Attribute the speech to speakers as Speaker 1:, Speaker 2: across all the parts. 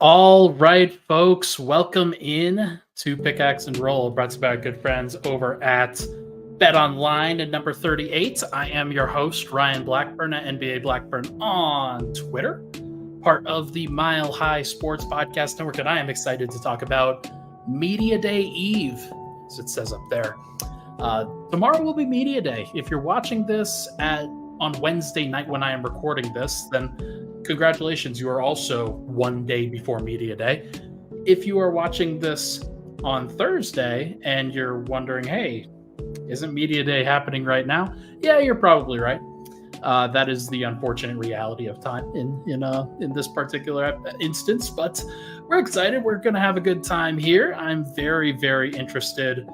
Speaker 1: All right, folks, welcome in to Pickaxe and Roll, brought to you by our good friends over at BetOnline at number 38. I am your host, Ryan Blackburn at NBA Blackburn on Twitter, part of the Mile High Sports Podcast Network, and I am excited to talk about Media Day Eve, as it says up there. Tomorrow will be Media Day. If you're watching this on Wednesday night when I am recording this, then congratulations, you are also one day before Media Day. If you are watching this on Thursday and you're wondering, hey, isn't Media Day happening right now? Yeah, you're probably right. That is the unfortunate reality of time in this particular instance, but we're excited. We're going to have a good time here. I'm very, very interested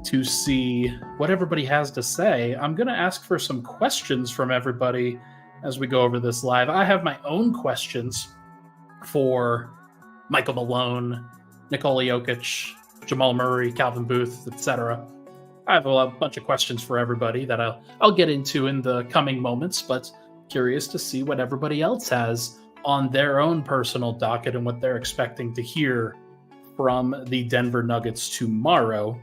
Speaker 1: to see what everybody has to say. I'm going to ask for some questions from everybody as we go over this live. I have my own questions for Michael Malone, Nikola Jokic, Jamal Murray, Calvin Booth, etc. I have a bunch of questions for everybody that I'll get into in the coming moments, but curious to see what everybody else has on their own personal docket and what they're expecting to hear from the Denver Nuggets tomorrow.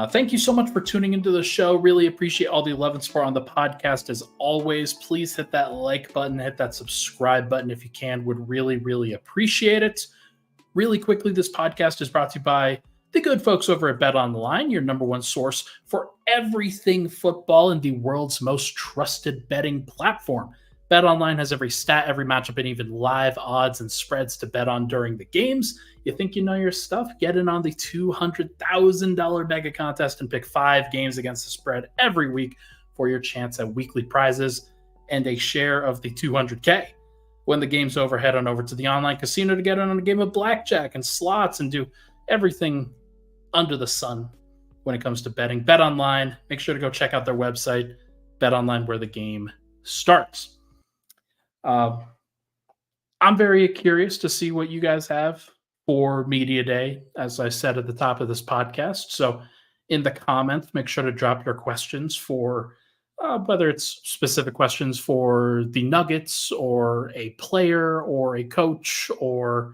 Speaker 1: Thank you so much for tuning into the show. Really appreciate all the love and support on the podcast. As always, please hit that like button, hit that subscribe button if you can. Would really, really appreciate it. Really quickly, this podcast is brought to you by the good folks over at BetOnline, your number one source for everything football and the world's most trusted betting platform. BetOnline has every stat, every matchup, and even live odds and spreads to bet on during the games. You think you know your stuff? Get in on the $200,000 mega contest and pick 5 games against the spread every week for your chance at weekly prizes and a share of the $200K. When the game's over, head on over to the online casino to get in on a game of blackjack and slots and do everything under the sun when it comes to betting. BetOnline, make sure to go check out their website, BetOnline, where the game starts. I'm very curious to see what you guys have for Media Day, as I said at the top of this podcast. So in the comments, make sure to drop your questions for whether it's specific questions for the Nuggets or a player or a coach or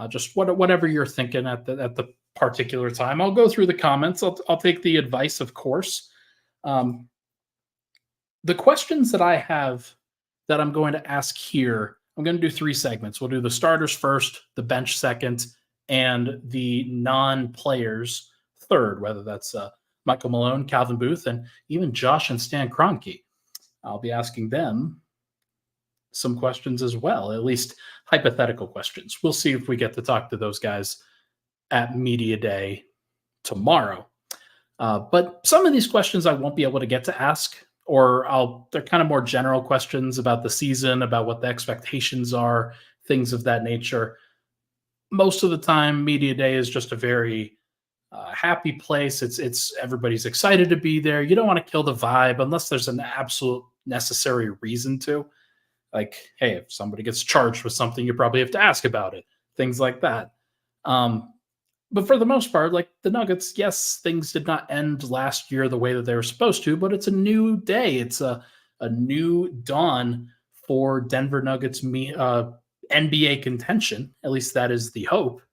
Speaker 1: just whatever you're thinking at the particular time. I'll go through the comments. I'll take the advice, of course. The questions that I have that I'm going to ask here, I'm going to do 3 segments. We'll do the starters first, the bench second, and the non-players third, whether that's Michael Malone, Calvin Booth, and even Josh and Stan Kroenke. I'll be asking them some questions as well, at least hypothetical questions. We'll see if we get to talk to those guys at Media Day tomorrow. But some of these questions I won't be able to get to ask, or they're kind of more general questions about the season, about what the expectations are, things of that nature. Most of the time, Media Day is just a very happy place. It's everybody's excited to be there. You don't want to kill the vibe unless there's an absolute necessary reason to. Like, hey, if somebody gets charged with something, you probably have to ask about it. Things like that. But for the most part, like the Nuggets, yes, things did not end last year the way that they were supposed to, but it's a new day. It's a new dawn for Denver Nuggets NBA contention. At least that is the hope.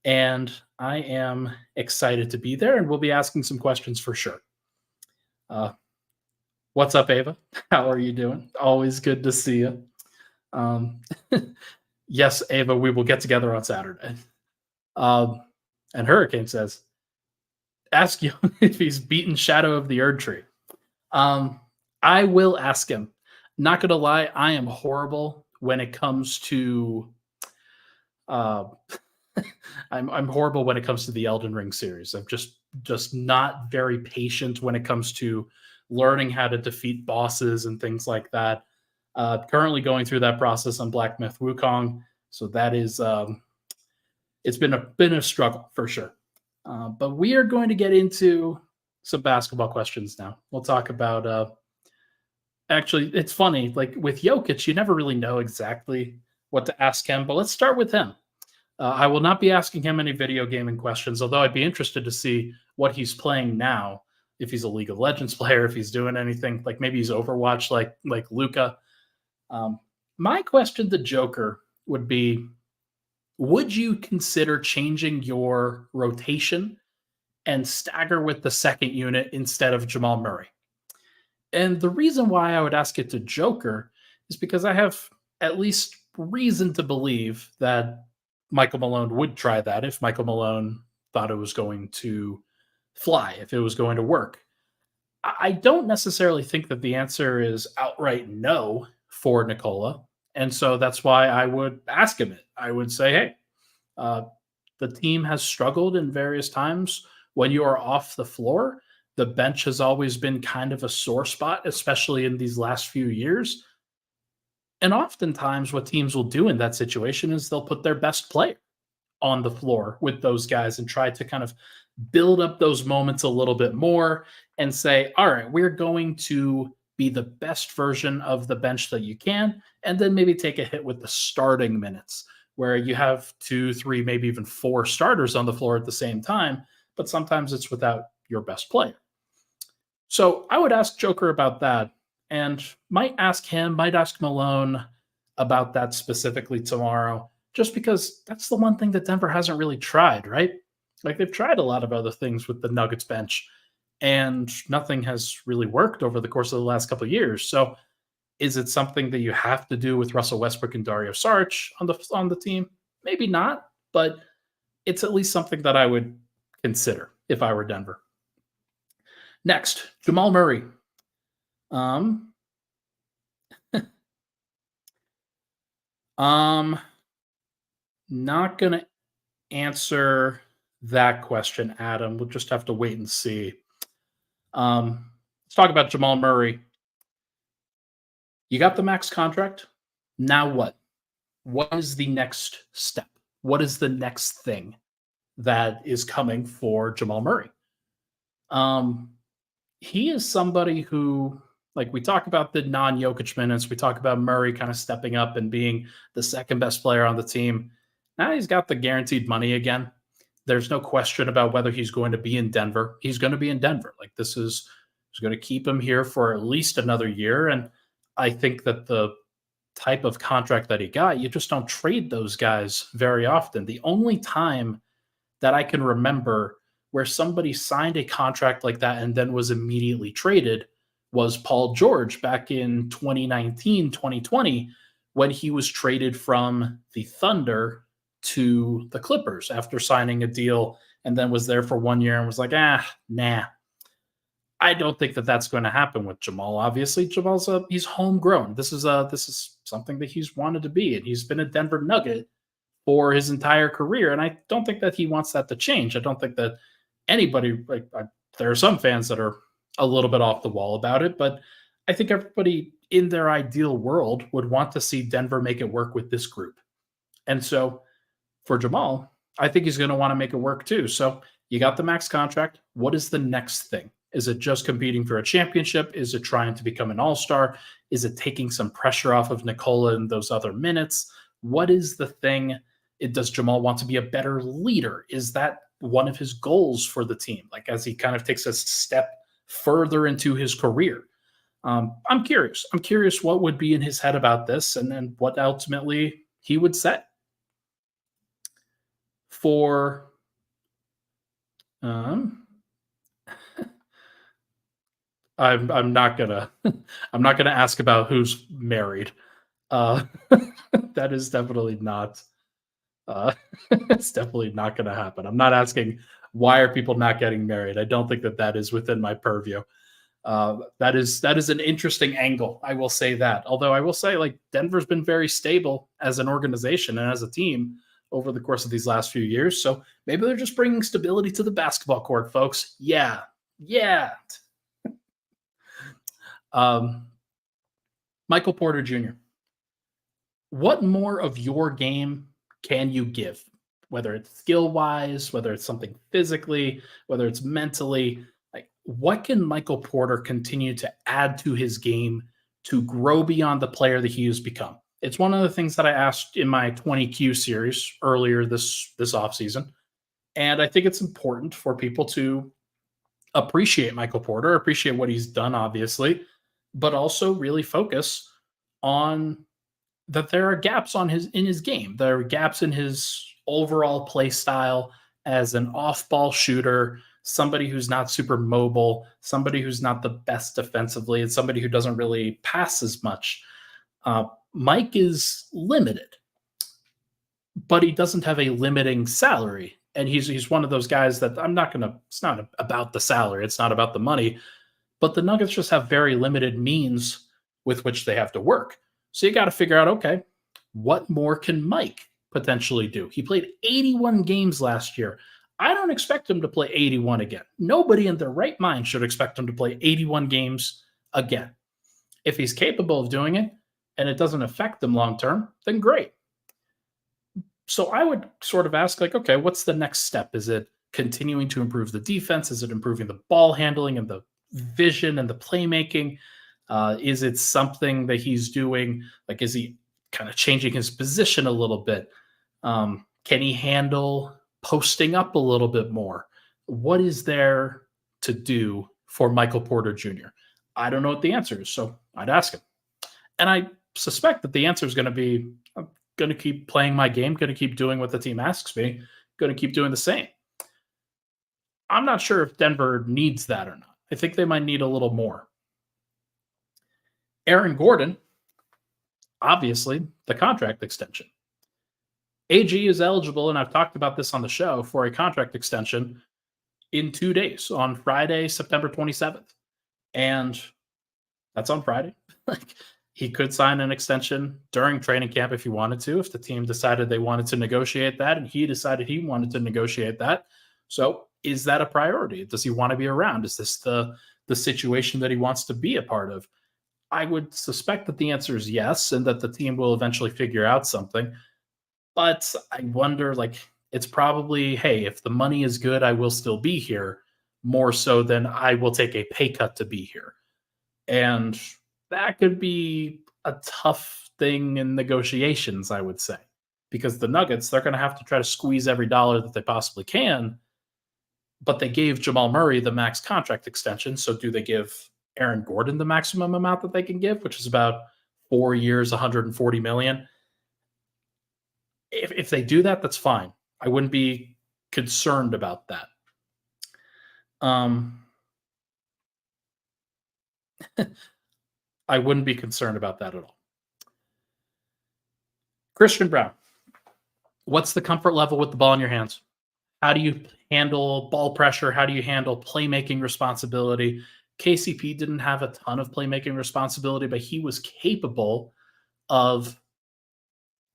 Speaker 1: And I am excited to be there, and we'll be asking some questions for sure. What's up, Ava? How are you doing? Always good to see you. Yes, Ava, we will get together on Saturday. And Hurricane says, ask you if he's beaten Shadow of the Erd Tree. I will ask him. Not going to lie, I am horrible when it comes to I'm horrible when it comes to the Elden Ring series. I'm just not very patient when it comes to learning how to defeat bosses and things like that. Currently going through that process on Black Myth Wukong. So that is it's been a struggle for sure. But we are going to get into some basketball questions now. We'll talk about actually, it's funny, like with Jokic, you never really know exactly what to ask him, but let's start with him. I will not be asking him any video gaming questions, although I'd be interested to see what he's playing now, if he's a League of Legends player, if he's doing anything, like maybe he's Overwatch like Luka. My question to Joker would be, would you consider changing your rotation and stagger with the second unit instead of Jamal Murray? And the reason why I would ask it to Joker is because I have at least reason to believe that Michael Malone would try that if Michael Malone thought it was going to fly, if it was going to work. I don't necessarily think that the answer is outright no for Nikola. And so that's why I would ask him it. I would say, hey, uh, the team has struggled in various times when you are off the floor. The bench has always been kind of a sore spot, especially in these last few years. And oftentimes, what teams will do in that situation is they'll put their best player on the floor with those guys and try to kind of build up those moments a little bit more and say, all right, we're going to be the best version of the bench that you can, and then maybe take a hit with the starting minutes where you have two, three, maybe even four starters on the floor at the same time, but sometimes it's without your best player. So I would ask Joker about that and might ask him, might ask Malone about that specifically tomorrow, just because that's the one thing that Denver hasn't really tried, right? Like they've tried a lot of other things with the Nuggets bench, and nothing has really worked over the course of the last couple of years. So is it something that you have to do with Russell Westbrook and Dario Saric on the team? Maybe not, but it's at least something that I would consider if I were Denver. Next, Jamal Murray. Um, not gonna answer that question, Adam. We'll just have to wait and see. Let's talk about Jamal Murray. You got the max contract. Now what? What is the next step? What is the next thing that is coming for Jamal Murray? He is somebody who, like, we talk about the non-Jokic minutes. We talk about Murray kind of stepping up and being the second best player on the team. Now he's got the guaranteed money again. There's no question about whether he's going to be in Denver. He's going to be in Denver. Like, this is going to keep him here for at least another year. And I think that the type of contract that he got, you just don't trade those guys very often. The only time that I can remember where somebody signed a contract like that and then was immediately traded was Paul George back in 2019, 2020, when he was traded from the Thunder to the Clippers after signing a deal and then was there for 1 year and was like, nah. I don't think that that's going to happen with Jamal. Obviously, he's homegrown. This is something that he's wanted to be, and he's been a Denver Nugget for his entire career. And I don't think that he wants that to change. I don't think that anybody, there are some fans that are a little bit off the wall about it, but I think everybody in their ideal world would want to see Denver make it work with this group. And so for Jamal, I think he's going to want to make it work too. So you got the max contract. What is the next thing? Is it just competing for a championship? Is it trying to become an all-star? Is it taking some pressure off of Nikola in those other minutes? What is the thing? Does Jamal want to be a better leader? Is that one of his goals for the team? Like, as he kind of takes a step further into his career. I'm curious. I'm curious what would be in his head about this and then what ultimately he would say. For I'm not gonna I'm not gonna ask about who's married. That is definitely not it's definitely not gonna happen. I'm not asking why are people not getting married. I don't think that that is within my purview. That is an interesting angle. I will say that. Although I will say, like, Denver's been very stable as an organization and as a team over the course of these last few years. So maybe they're just bringing stability to the basketball court, folks. Yeah. Michael Porter Jr. What more of your game can you give? Whether it's skill wise, whether it's something physically, whether it's mentally, like, what can Michael Porter continue to add to his game to grow beyond the player that he has become? It's one of the things that I asked in my 20Q series earlier this offseason. And I think it's important for people to appreciate Michael Porter, appreciate what he's done, obviously, but also really focus on that there are gaps in his game. There are gaps in his overall play style as an off-ball shooter, somebody who's not super mobile, somebody who's not the best defensively, and somebody who doesn't really pass as much. Mike is limited, but he doesn't have a limiting salary. And he's one of those guys that I'm not going to, it's not about the salary, it's not about the money, but the Nuggets just have very limited means with which they have to work. So you got to figure out, okay, what more can Mike potentially do? He played 81 games last year. I don't expect him to play 81 again. Nobody in their right mind should expect him to play 81 games again. If he's capable of doing it and it doesn't affect him long term, then great. So I would sort of ask, like, okay, what's the next step? Is it continuing to improve the defense? Is it improving the ball handling and the vision and the playmaking? Is it something that he's doing? Like, is he kind of changing his position a little bit? Can he handle posting up a little bit more? What is there to do for Michael Porter Jr.? I don't know what the answer is, so I'd ask him. And I suspect that the answer is going to be, I'm going to keep playing my game, going to keep doing what the team asks me, going to keep doing the same. I'm not sure if Denver needs that or not. I think they might need a little more. Aaron Gordon, obviously, the contract extension. AG is eligible, and I've talked about this on the show, for a contract extension in 2 days, on Friday, September 27th. And that's on Friday. Like, he could sign an extension during training camp if he wanted to, if the team decided they wanted to negotiate that, and he decided he wanted to negotiate that. So is that a priority? Does he want to be around? Is this the situation that he wants to be a part of? I would suspect that the answer is yes, and that the team will eventually figure out something. But I wonder, like, it's probably, hey, if the money is good, I will still be here, more so than I will take a pay cut to be here. And that could be a tough thing in negotiations, I would say, because the Nuggets, they're going to have to try to squeeze every dollar that they possibly can. But they gave Jamal Murray the max contract extension. So do they give Aaron Gordon the maximum amount that they can give, which is about 4 years, $140 million? If they do that, that's fine. I wouldn't be concerned about that. I wouldn't be concerned about that at all. Christian Braun, what's the comfort level with the ball in your hands? How do you handle ball pressure? How do you handle playmaking responsibility? KCP didn't have a ton of playmaking responsibility, but he was capable of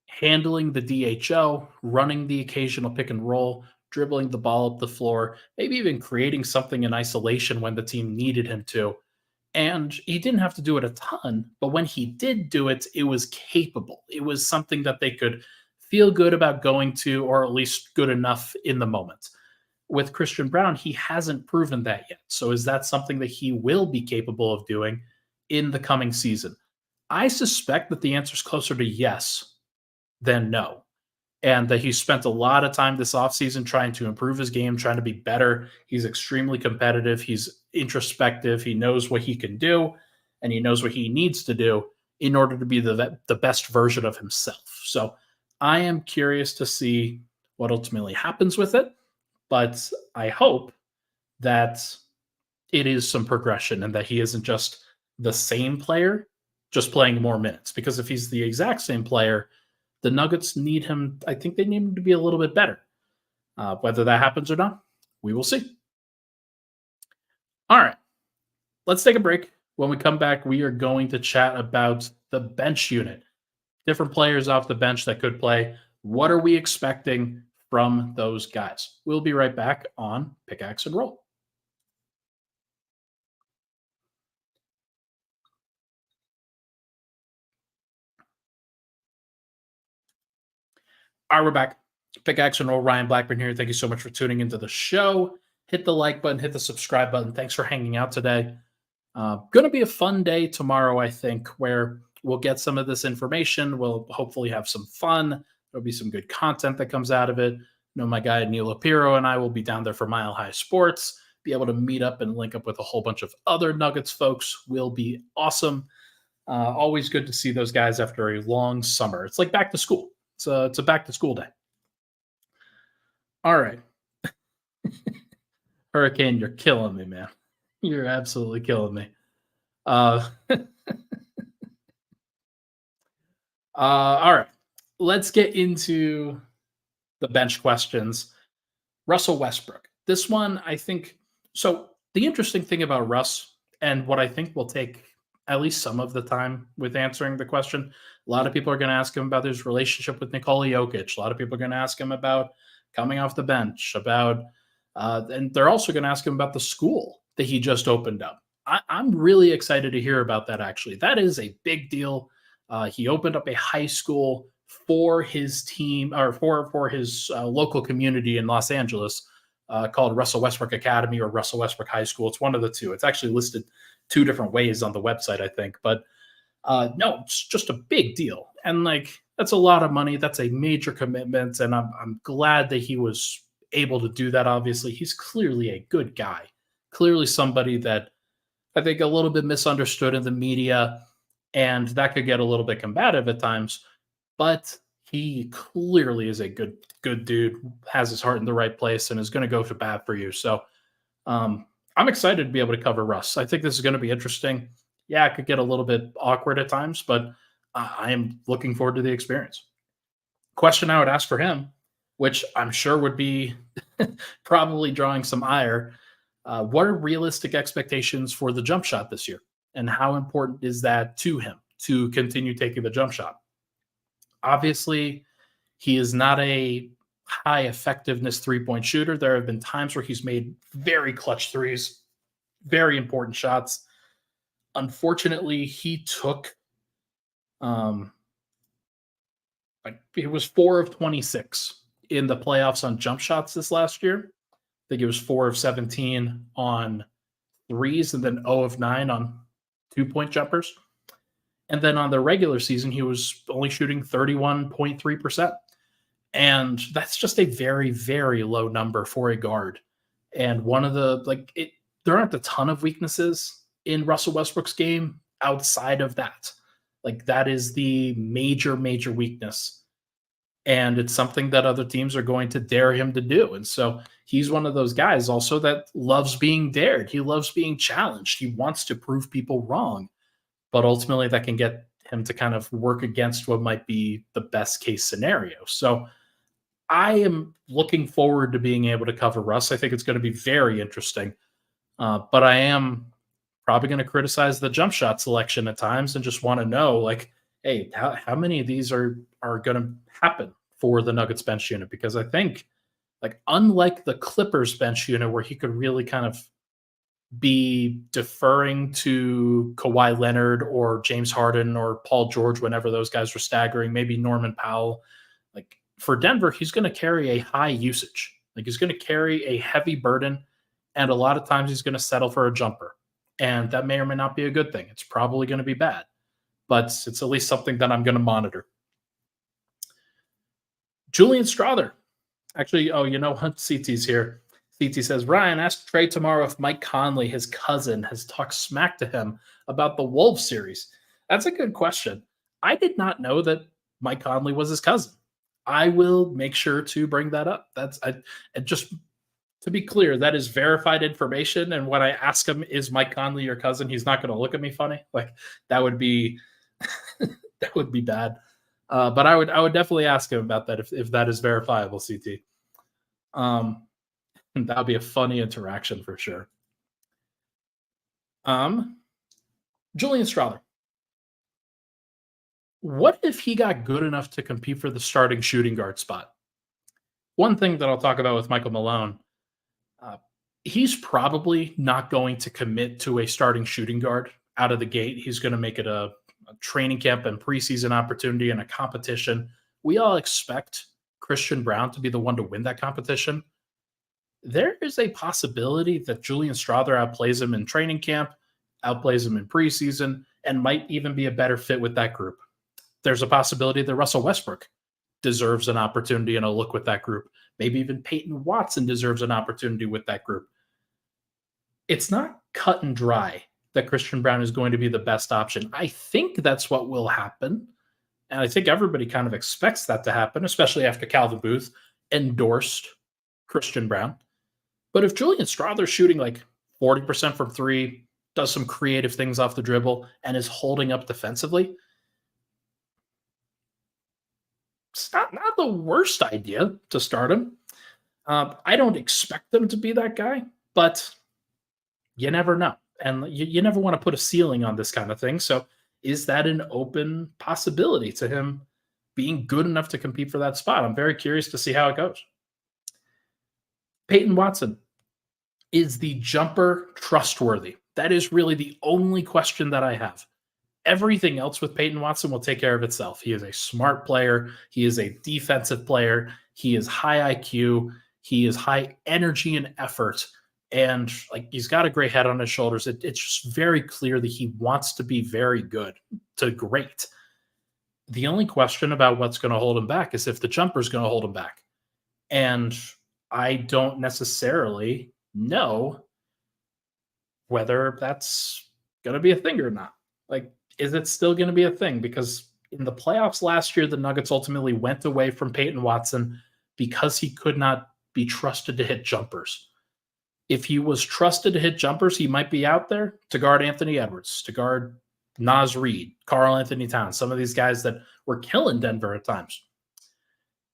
Speaker 1: handling the DHO, running the occasional pick and roll, dribbling the ball up the floor, maybe even creating something in isolation when the team needed him to. And he didn't have to do it a ton, but when he did do it, it was capable. It was something that they could feel good about going to, or at least good enough in the moment. With Christian Braun, he hasn't proven that yet. So is that something that he will be capable of doing in the coming season? I suspect that the answer is closer to yes than no. And that he spent a lot of time this offseason trying to improve his game, trying to be better. He's extremely competitive. He's introspective. He knows what he can do, and he knows what he needs to do in order to be the best version of himself. So I am curious to see what ultimately happens with it, but I hope that it is some progression and that he isn't just the same player, just playing more minutes. Because if he's the exact same player, the Nuggets need him. I think they need him to be a little bit better. Whether that happens or not, we will see. All right, let's take a break. When we come back, we are going to chat about the bench unit. Different players off the bench that could play. What are we expecting from those guys? We'll be right back on Pickaxe and Roll. All right, we're back. Pickaxe and Roll, Ryan Blackburn here. Thank you so much for tuning into the show. Hit the like button, hit the subscribe button. Thanks for hanging out today. Going to be a fun day tomorrow, I think, where we'll get some of this information. We'll hopefully have some fun. There'll be some good content that comes out of it. My guy Neil Apiro and I will be down there for Mile High Sports, be able to meet up and link up with a whole bunch of other Nuggets folks. Will be awesome. Always good to see those guys after a long summer. It's like back to school. It's a back to school day. All right. Hurricane, you're killing me, man. You're absolutely killing me. All right. Let's get into the bench questions. Russell Westbrook. This one, I think. So, the interesting thing about Russ, and what I think will take at least some of the time with answering the question, a lot of people are going to ask him about his relationship with Nikola Jokic. A lot of people are going to ask him about coming off the bench, and they're also going to ask him about the school that he just opened up. I'm really excited to hear about that, actually. That is a big deal. He opened up a high school for his team, or for his local community in Los Angeles, called Russell Westbrook Academy or Russell Westbrook High School. It's one of the two. It's actually listed two different ways on the website, I think. But no, it's just a big deal. And like, that's a lot of money. That's a major commitment. And I'm glad that he was able to do that. Obviously, he's clearly a good guy, clearly somebody that I think a little bit misunderstood in the media, and that could get a little bit combative at times. But he clearly is a good dude, has his heart in the right place, and is going to go to bat for you. So I'm excited to be able to cover Russ. I think this is going to be interesting. Yeah, it could get a little bit awkward at times, but I am looking forward to the experience. Question I would ask for him, which I'm sure would be probably drawing some ire. What are realistic expectations for the jump shot this year? And how important is that to him to continue taking the jump shot? Obviously, he is not a high effectiveness three-point shooter. There have been times where he's made very clutch threes, very important shots. Unfortunately, he took it was 4 of 26 in the playoffs on jump shots this last year. I think it was 4 of 17 on threes, and then 0 of 9 on 2-point jumpers. And then on the regular season, he was only shooting 31.3%. And that's just a very, very low number for a guard. And one of there aren't a ton of weaknesses in Russell Westbrook's game outside of that. Like, that is the major, major weakness. And it's something that other teams are going to dare him to do. And so he's one of those guys also that loves being dared. He loves being challenged. He wants to prove people wrong. But ultimately, that can get him to kind of work against what might be the best case scenario. So I am looking forward to being able to cover Russ. I think it's going to be very interesting. But I am probably going to criticize the jump shot selection at times and just want to know, like, hey, how many of these are going to happen for the Nuggets bench unit? Because I think, like, unlike the Clippers bench unit where he could really kind of be deferring to Kawhi Leonard or James Harden or Paul George whenever those guys were staggering, maybe Norman Powell. Like, for Denver, he's going to carry a high usage. Like, he's going to carry a heavy burden, and a lot of times he's going to settle for a jumper. And that may or may not be a good thing. It's probably going to be bad, but it's at least something that I'm going to monitor. Julian Strawther. Actually, oh, you know what? CT's here. CT says, Ryan, ask Trey tomorrow if Mike Conley, his cousin, has talked smack to him about the Wolves series. That's a good question. I did not know that Mike Conley was his cousin. I will make sure to bring that up. Just to be clear, that is verified information. And when I ask him, is Mike Conley your cousin? He's not going to look at me funny. Like, that would be that would be bad. But I would definitely ask him about that if that is verifiable, CT. That would be a funny interaction for sure. Julian Strawther. What if he got good enough to compete for the starting shooting guard spot? One thing that I'll talk about with Michael Malone, he's probably not going to commit to a starting shooting guard out of the gate. He's going to make it a training camp and preseason opportunity and a competition. We all expect Christian Braun to be the one to win that competition. There is a possibility that Julian Strawther outplays him in training camp, outplays him in preseason, and might even be a better fit with that group. There's a possibility that Russell Westbrook deserves an opportunity and a look with that group. Maybe even Peyton Watson deserves an opportunity with that group. It's not cut and dry that Christian Braun is going to be the best option. I think that's what will happen. And I think everybody kind of expects that to happen, especially after Calvin Booth endorsed Christian Braun. But if Julian Strawther's shooting like 40% from three, does some creative things off the dribble, and is holding up defensively, it's not the worst idea to start him. I don't expect them to be that guy, but you never know. And you never want to put a ceiling on this kind of thing. So is that an open possibility to him being good enough to compete for that spot? I'm very curious to see how it goes. Peyton Watson, is the jumper trustworthy? That is really the only question that I have. Everything else with Peyton Watson will take care of itself. He is a smart player. He is a defensive player. He is high IQ. He is high energy and effort. And like he's got a great head on his shoulders. It's just very clear that he wants to be very good to great. The only question about what's going to hold him back is if the jumper is going to hold him back. And I don't necessarily know whether that's going to be a thing or not. Like, is it still going to be a thing? Because in the playoffs last year, the Nuggets ultimately went away from Peyton Watson because he could not be trusted to hit jumpers. If he was trusted to hit jumpers, he might be out there to guard Anthony Edwards, to guard Naz Reid, Karl Anthony Towns, some of these guys that were killing Denver at times.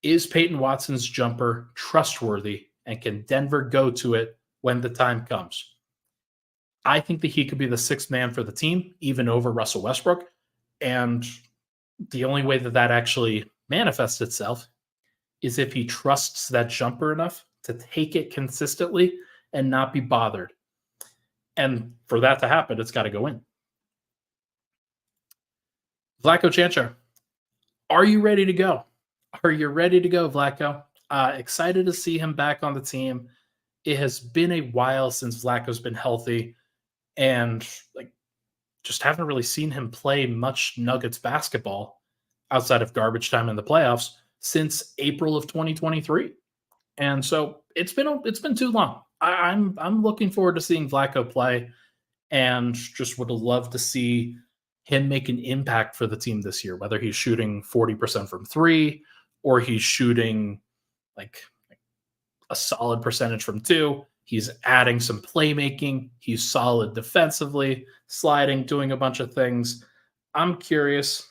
Speaker 1: Is Peyton Watson's jumper trustworthy, and can Denver go to it when the time comes? I think that he could be the sixth man for the team, even over Russell Westbrook. And the only way that that actually manifests itself is if he trusts that jumper enough to take it consistently and not be bothered. And for that to happen, it's got to go in. Vlatko Cancar, are you ready to go? Are you ready to go, Vlatko? Excited to see him back on the team. It has been a while since Vlatko's been healthy, and like just haven't really seen him play much Nuggets basketball outside of garbage time in the playoffs since April of 2023. And so it's been too long. I'm looking forward to seeing Vlatko play, and just would love to see him make an impact for the team this year, whether he's shooting 40% from three or he's shooting like a solid percentage from two. He's adding some playmaking. He's solid defensively, sliding, doing a bunch of things. I'm curious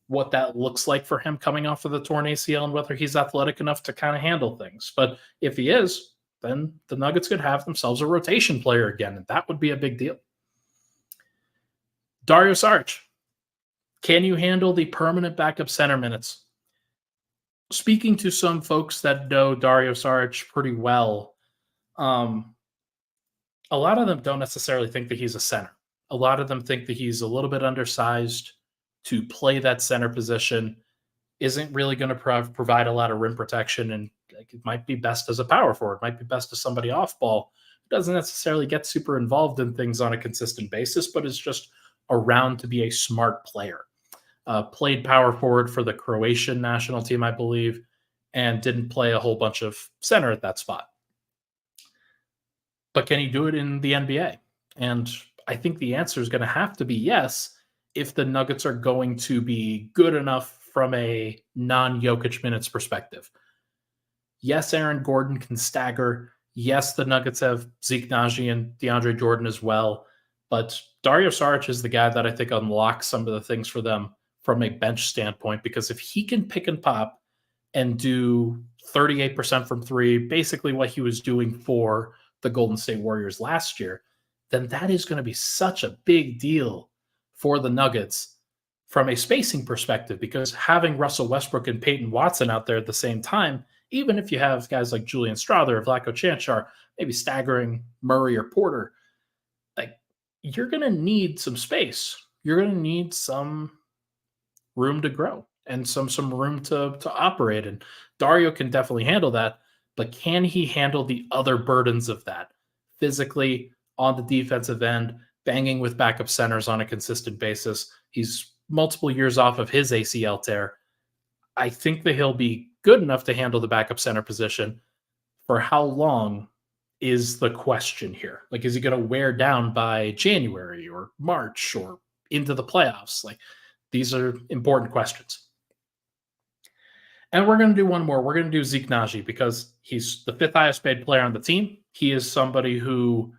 Speaker 1: what that looks like for him coming off of the torn ACL and whether he's athletic enough to kind of handle things. But if he is, then the Nuggets could have themselves a rotation player again, and that would be a big deal. Dario Saric, can you handle the permanent backup center minutes? Speaking to some folks that know Dario Saric pretty well, a lot of them don't necessarily think that he's a center. A lot of them think that he's a little bit undersized to play that center position, isn't really going to provide a lot of rim protection, and it might be best as a power forward, might be best as somebody off ball who doesn't necessarily get super involved in things on a consistent basis, but is just around to be a smart player. Played power forward for the Croatian national team, I believe, and didn't play a whole bunch of center at that spot. But can he do it in the NBA? And I think the answer is going to have to be yes, if the Nuggets are going to be good enough from a non-Jokic minutes perspective. Yes, Aaron Gordon can stagger. Yes, the Nuggets have Zeke Nnaji and DeAndre Jordan as well. But Dario Saric is the guy that I think unlocks some of the things for them from a bench standpoint, because if he can pick and pop and do 38% from three, basically what he was doing for the Golden State Warriors last year, then that is going to be such a big deal for the Nuggets from a spacing perspective, because having Russell Westbrook and Peyton Watson out there at the same time, even if you have guys like Julian Strawther or Vlatko Cancar, maybe staggering Murray or Porter, like you're going to need some space. You're going to need some room to grow and some room to operate. And Dario can definitely handle that, but can he handle the other burdens of that physically on the defensive end, banging with backup centers on a consistent basis? He's multiple years off of his ACL tear. I think that he'll be good enough to handle the backup center position. For how long is the question here. Like, is he going to wear down by January or March or into the playoffs? Like, these are important questions. And we're going to do one more. We're going to do Zeke Nnaji because he's the fifth highest paid player on the team. He is somebody who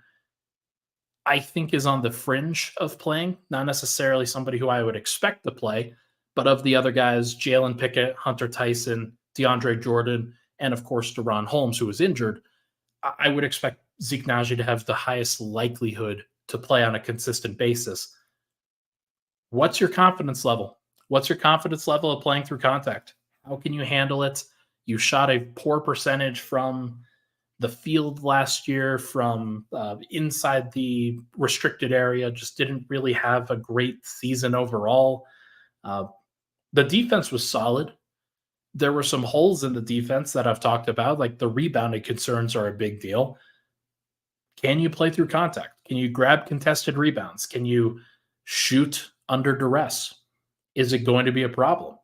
Speaker 1: I think is on the fringe of playing, not necessarily somebody who I would expect to play, but of the other guys, Jalen Pickett, Hunter Tyson, DeAndre Jordan, and of course, Deron Holmes, who was injured, I would expect Zeke Nnaji to have the highest likelihood to play on a consistent basis. What's your confidence level? What's your confidence level of playing through contact? How can you handle it? You shot a poor percentage from the field last year, from inside the restricted area, just didn't really have a great season overall. The defense was solid. There were some holes in the defense that I've talked about, like the rebounding concerns are a big deal. Can you play through contact? Can you grab contested rebounds? Can you shoot under duress? Is it going to be a problem?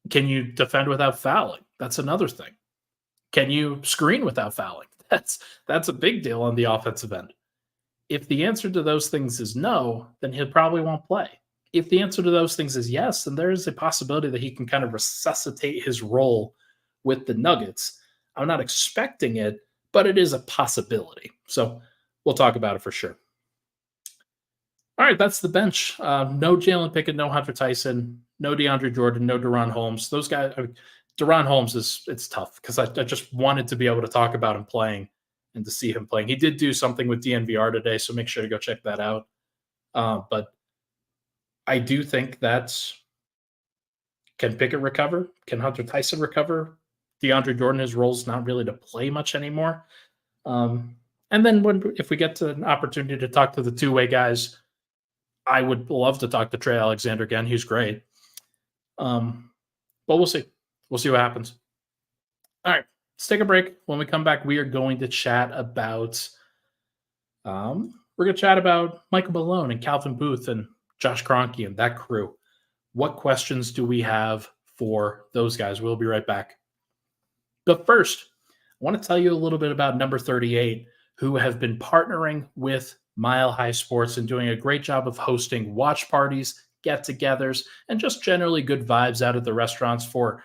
Speaker 1: Can you defend without fouling? That's another thing. Can you screen without fouling? That's a big deal on the offensive end. If the answer to those things is no, then he probably won't play. If the answer to those things is yes, then there is a possibility that he can kind of resuscitate his role with the Nuggets. I'm not expecting it, but it is a possibility. So we'll talk about it for sure. All right, that's the bench. No Jalen Pickett, no Hunter Tyson, no DeAndre Jordan, no Deron Holmes. Those guys, Deron Holmes it's tough because I just wanted to be able to talk about him playing and to see him playing. He did do something with DNVR today, so make sure to go check that out. But I do think can Pickett recover? Can Hunter Tyson recover? DeAndre Jordan, his role's not really to play much anymore. And then if we get to an opportunity to talk to the two-way guys, I would love to talk to Trey Alexander again. He's great. But we'll see. We'll see what happens. All right, let's take a break. When we come back, we are going to chat about Michael Malone and Calvin Booth and Josh Kroenke and that crew. What questions do we have for those guys? We'll be right back. But first, I want to tell you a little bit about number 38, who have been partnering with Mile High Sports and doing a great job of hosting watch parties, get-togethers, and just generally good vibes out of the restaurants for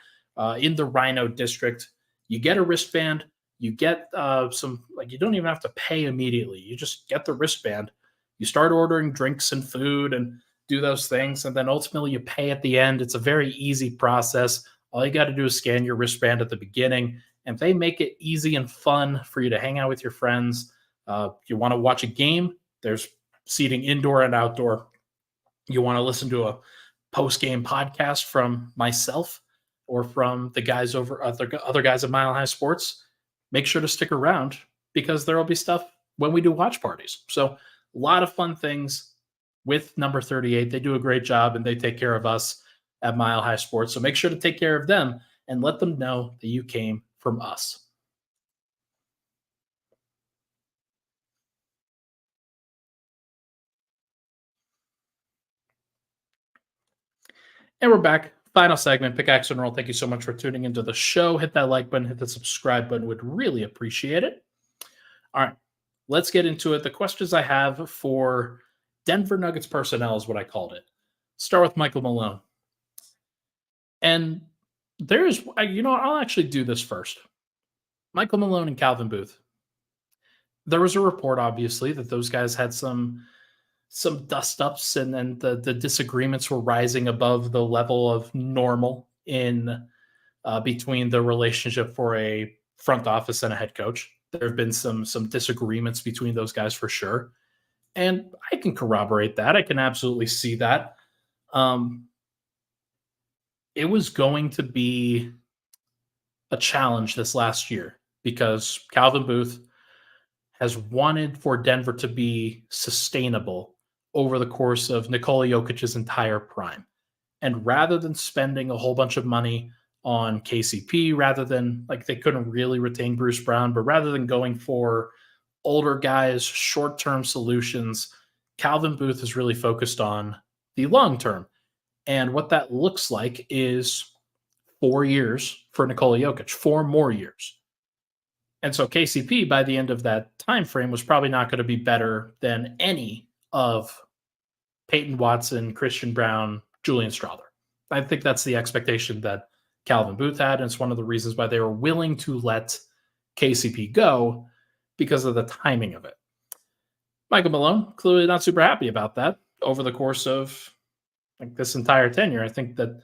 Speaker 1: in the Rhino District. You get a wristband. You get you don't even have to pay immediately. You just get the wristband. You start ordering drinks and food and do those things, and then ultimately you pay at the end. It's a very easy process. All you got to do is scan your wristband at the beginning, and they make it easy and fun for you to hang out with your friends. You want to watch a game, there's seating indoor and outdoor. You want to listen to a post-game podcast from myself or from the guys over other guys at Mile High Sports, make sure to stick around because there will be stuff when we do watch parties. So a lot of fun things with number 38. They do a great job and they take care of us at Mile High Sports. So make sure to take care of them and let them know that you came from us. And we're back. Final segment, Pickaxe and Roll. Thank you so much for tuning into the show. Hit that like button, hit the subscribe button. Would really appreciate it. All right, let's get into it. The questions I have for Denver Nuggets personnel is what I called it. Start with Michael Malone. And there's, I'll actually do this first. Michael Malone and Calvin Booth. There was a report, obviously, that those guys had some dust-ups and then the disagreements were rising above the level of normal in between the relationship for a front office and a head coach. There have been some disagreements between those guys for sure. And I can corroborate that. I can absolutely see that. It was going to be a challenge this last year because Calvin Booth has wanted for Denver to be sustainable over the course of Nikola Jokic's entire prime. And rather than spending a whole bunch of money on KCP, rather than they couldn't really retain Bruce Brown, but rather than going for older guys, short-term solutions, Calvin Booth is really focused on the long term. And what that looks like is 4 years for Nikola Jokic, 4 more years. And so KCP by the end of that time frame was probably not going to be better than any of Peyton Watson, Christian Braun, Julian Strawther. I think that's the expectation that Calvin Booth had, and it's one of the reasons why they were willing to let KCP go because of the timing of it. Michael Malone clearly not super happy about that over the course of like this entire tenure. I think that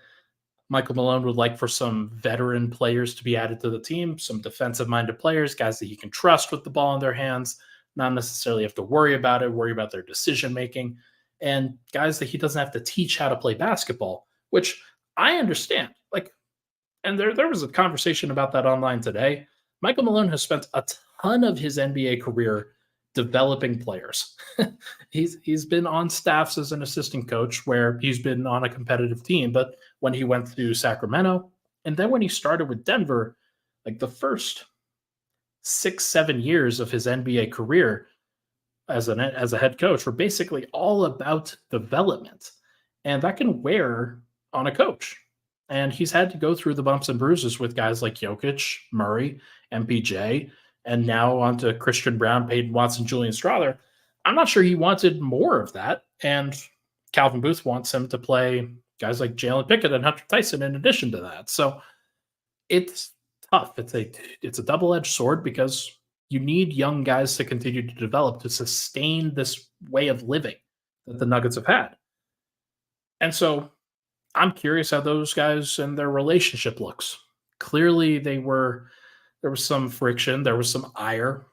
Speaker 1: Michael Malone would like for some veteran players to be added to the team, some defensive-minded players, guys that he can trust with the ball in their hands, not necessarily have to worry about it, worry about their decision-making, and guys that he doesn't have to teach how to play basketball, which I understand. Like, and there was a conversation about that online today. Michael Malone has spent a ton of his NBA career developing players. He's been on staffs as an assistant coach where he's been on a competitive team, but when he went to Sacramento and then when he started with Denver, like the first 6-7 years of his NBA career as a head coach were basically all about development, and that can wear on a coach. And he's had to go through the bumps and bruises with guys like Jokic, Murray, MPJ, and now on to Christian Braun, Peyton Watson, Julian Strawther. I'm not sure he wanted more of that. And Calvin Booth wants him to play guys like Jalen Pickett and Hunter Tyson in addition to that. So it's tough. It's a double-edged sword because you need young guys to continue to develop to sustain this way of living that the Nuggets have had. And so I'm curious how those guys and their relationship looks. Clearly, there was some friction, there was some ire,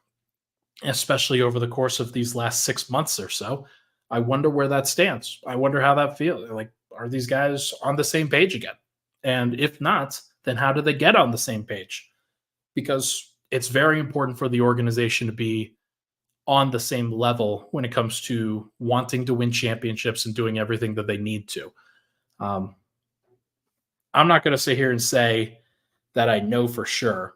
Speaker 1: especially over the course of these last 6 months or so. I wonder where that stands. I wonder how that feels. Like, are these guys on the same page again? And if not, then how do they get on the same page? Because it's very important for the organization to be on the same level when it comes to wanting to win championships and doing everything that they need to. I'm not going to sit here and say that I know for sure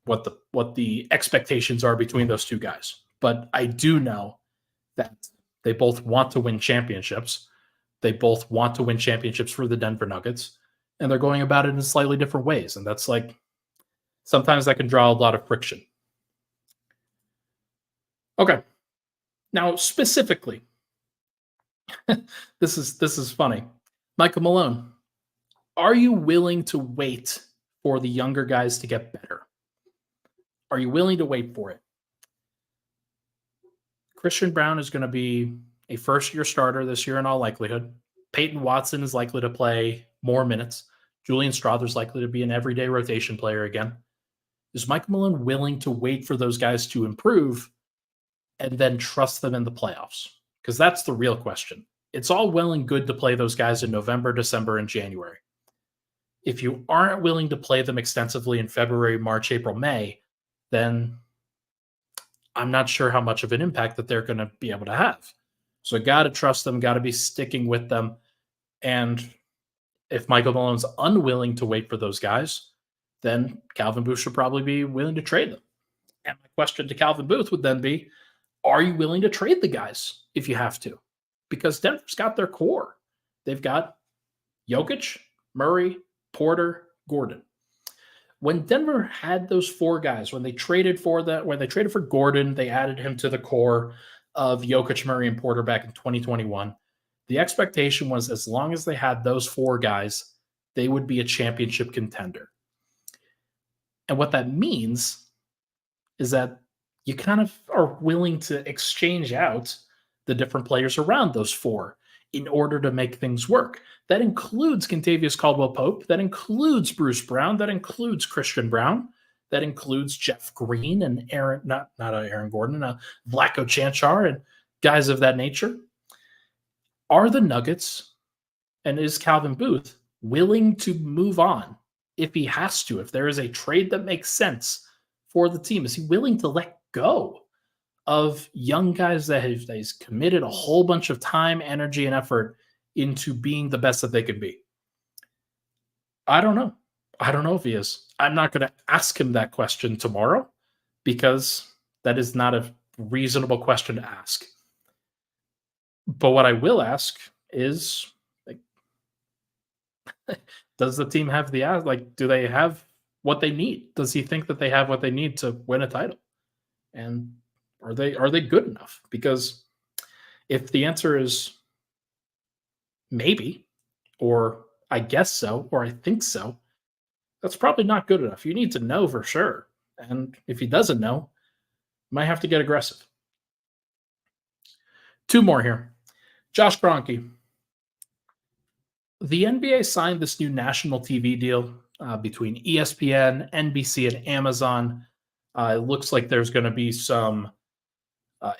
Speaker 1: what the expectations are between those two guys, but I do know that they both want to win championships. They both want to win championships for the Denver Nuggets, and they're going about it in slightly different ways. And that's like sometimes that can draw a lot of friction. Okay, now specifically, this is funny. Michael Malone, are you willing to wait for the younger guys to get better? Are you willing to wait for it? Christian Braun is going to be a first-year starter this year in all likelihood. Peyton Watson is likely to play more minutes. Julian Strawther is likely to be an everyday rotation player again. Is Michael Malone willing to wait for those guys to improve and then trust them in the playoffs? Because that's the real question. It's all well and good to play those guys in November, December, and January. If you aren't willing to play them extensively in February, March, April, May, then I'm not sure how much of an impact that they're going to be able to have. So got to trust them, got to be sticking with them. And if Michael Malone's unwilling to wait for those guys, then Calvin Booth should probably be willing to trade them. And my question to Calvin Booth would then be, are you willing to trade the guys if you have to? Because Denver's got their core. They've got Jokic, Murray, Porter, Gordon. When Denver had those four guys, when they traded for Gordon, they added him to the core of Jokic, Murray, and Porter back in 2021. The expectation was as long as they had those four guys, they would be a championship contender. And what that means is that you kind of are willing to exchange out the different players around those four in order to make things work. That includes Kentavious Caldwell-Pope. That includes Bruce Brown. That includes Christian Braun. That includes Jeff Green and not Aaron Gordon, Vlatko Cancar and guys of that nature. Are the Nuggets and is Calvin Booth willing to move on if he has to? If there is a trade that makes sense for the team, is he willing to let go of young guys that he's committed a whole bunch of time, energy, and effort into being the best that they could be? I don't know. I don't know if he is. I'm not going to ask him that question tomorrow because that is not a reasonable question to ask. But what I will ask is, like, does the team have do they have what they need. Does he think that they have what they need to win a title? And are they good enough? Because if the answer is maybe, or I guess so, or I think so, that's probably not good enough. You need to know for sure. And if he doesn't know, might have to get aggressive. Two more here. Josh Kroenke. The NBA signed this new national TV deal between ESPN, NBC, and Amazon. It looks like there's going to be some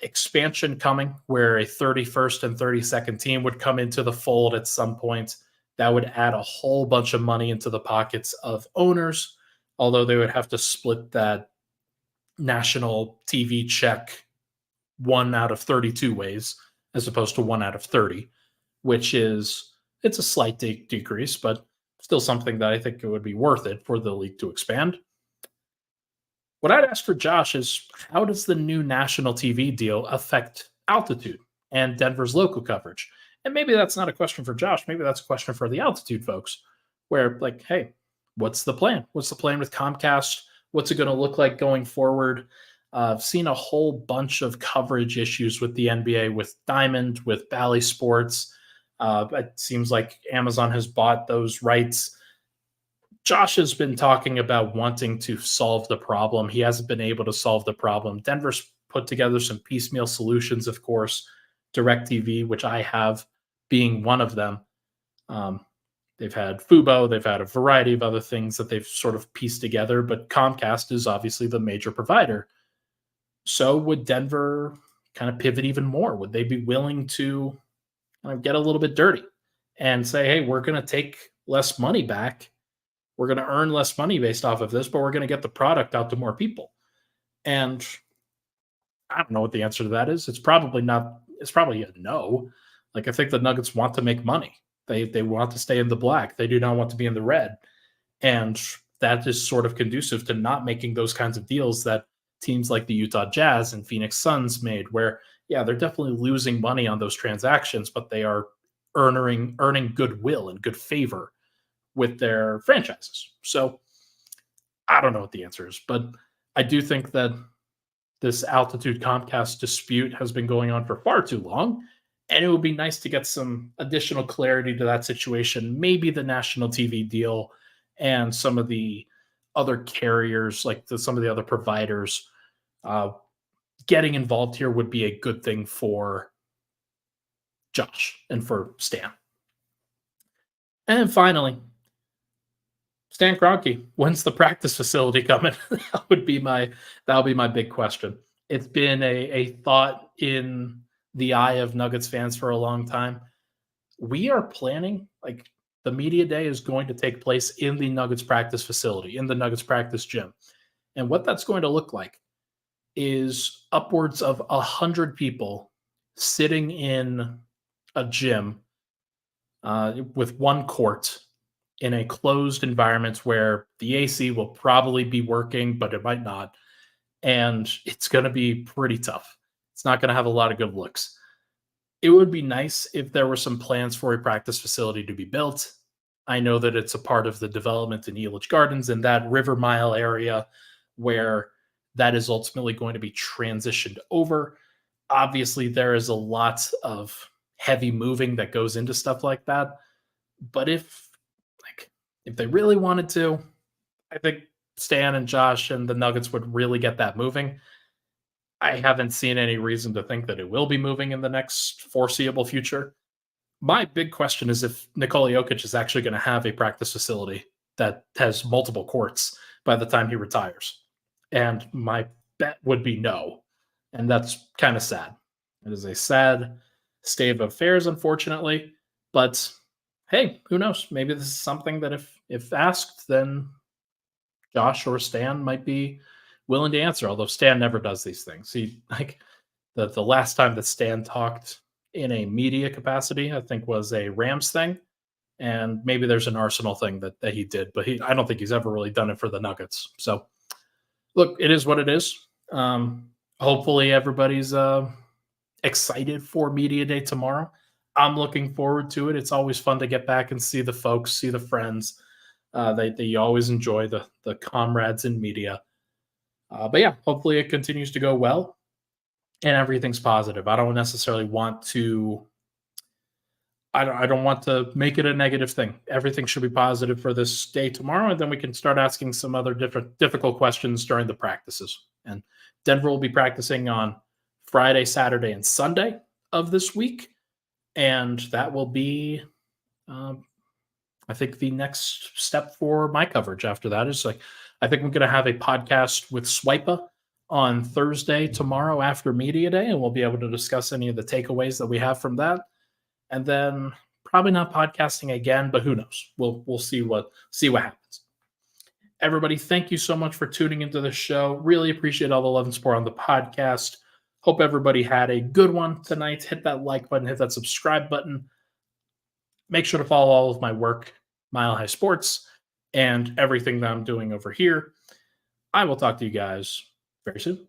Speaker 1: expansion coming where a 31st and 32nd team would come into the fold at some point. That would add a whole bunch of money into the pockets of owners, although they would have to split that national TV check 1 out of 32 ways as opposed to 1 out of 30, which is it's a slight decrease, but still something that I think it would be worth it for the league to expand. What I'd ask for Josh is how does the new national TV deal affect altitude and Denver's local coverage? And maybe that's not a question for Josh. Maybe that's a question for the altitude folks, where like, hey, what's the plan? What's the plan with Comcast? What's it going to look like going forward? I've seen a whole bunch of coverage issues with the NBA, with Diamond, with Bally Sports. It seems like Amazon has bought those rights. Josh has been talking about wanting to solve the problem. He hasn't been able to solve the problem. Denver's put together some piecemeal solutions, of course, DirecTV, which I have, being one of them. They've had Fubo, they've had a variety of other things that they've sort of pieced together, but Comcast is obviously the major provider. So would Denver kind of pivot even more? Would they be willing to kind of get a little bit dirty and say, hey, we're going to take less money back. We're going to earn less money based off of this, but we're going to get the product out to more people. And I don't know what the answer to that is. It's probably not. It's probably a no. Like I think the Nuggets want to make money. They want to stay in the black. They do not want to be in the red. And that is sort of conducive to not making those kinds of deals that teams like the Utah Jazz and Phoenix Suns made, where, yeah, they're definitely losing money on those transactions, but they are earning goodwill and good favor with their franchises. So I don't know what the answer is, but I do think that this altitude Comcast dispute has been going on for far too long, and it would be nice to get some additional clarity to that situation. Maybe the national TV deal and some of the other carriers, like some of the other providers, getting involved here would be a good thing for Josh and for Stan. And then finally, Stan Kroenke, when's the practice facility coming? That'll be my big question. It's been a thought in the eye of Nuggets fans for a long time. We are planning, like the media day is going to take place in the Nuggets practice facility, in the Nuggets practice gym. And what that's going to look like is upwards of 100 people sitting in a gym with one court in a closed environment where the AC will probably be working, but it might not. And it's going to be pretty tough. It's not going to have a lot of good looks. It would be nice if there were some plans for a practice facility to be built. I know that it's a part of the development in Elitch Gardens in that River Mile area where that is ultimately going to be transitioned over. Obviously, there is a lot of heavy moving that goes into stuff like that. But if they really wanted to, I think Stan and Josh and the Nuggets would really get that moving. I haven't seen any reason to think that it will be moving in the next foreseeable future. My big question is if Nikola Jokic is actually going to have a practice facility that has multiple courts by the time he retires. And my bet would be no. And that's kind of sad. It is a sad state of affairs, unfortunately. But hey, who knows? Maybe this is something that if asked, then Josh or Stan might be willing to answer, although Stan never does these things. He the last time that Stan talked in a media capacity, I think was a Rams thing. And maybe there's an Arsenal thing that he did, but I don't think he's ever really done it for the Nuggets. So look, it is what it is. Hopefully everybody's excited for Media Day tomorrow. I'm looking forward to it. It's always fun to get back and see the folks, see the friends. They always enjoy the comrades in media. But yeah, hopefully it continues to go well and everything's positive. I don't necessarily want to. I don't want to make it a negative thing. Everything should be positive for this day tomorrow, and then we can start asking some other difficult questions during the practices. And Denver will be practicing on Friday, Saturday, and Sunday of this week, and that will be, I think, the next step for my coverage. After that is I think we're going to have a podcast with Swipa on Thursday tomorrow after media day, and we'll be able to discuss any of the takeaways that we have from that. And then probably not podcasting again, but who knows? We'll see what happens. Everybody, thank you so much for tuning into the show. Really appreciate all the love and support on the podcast. Hope everybody had a good one tonight. Hit that like button, hit that subscribe button. Make sure to follow all of my work, Mile High Sports, and everything that I'm doing over here. I will talk to you guys very soon.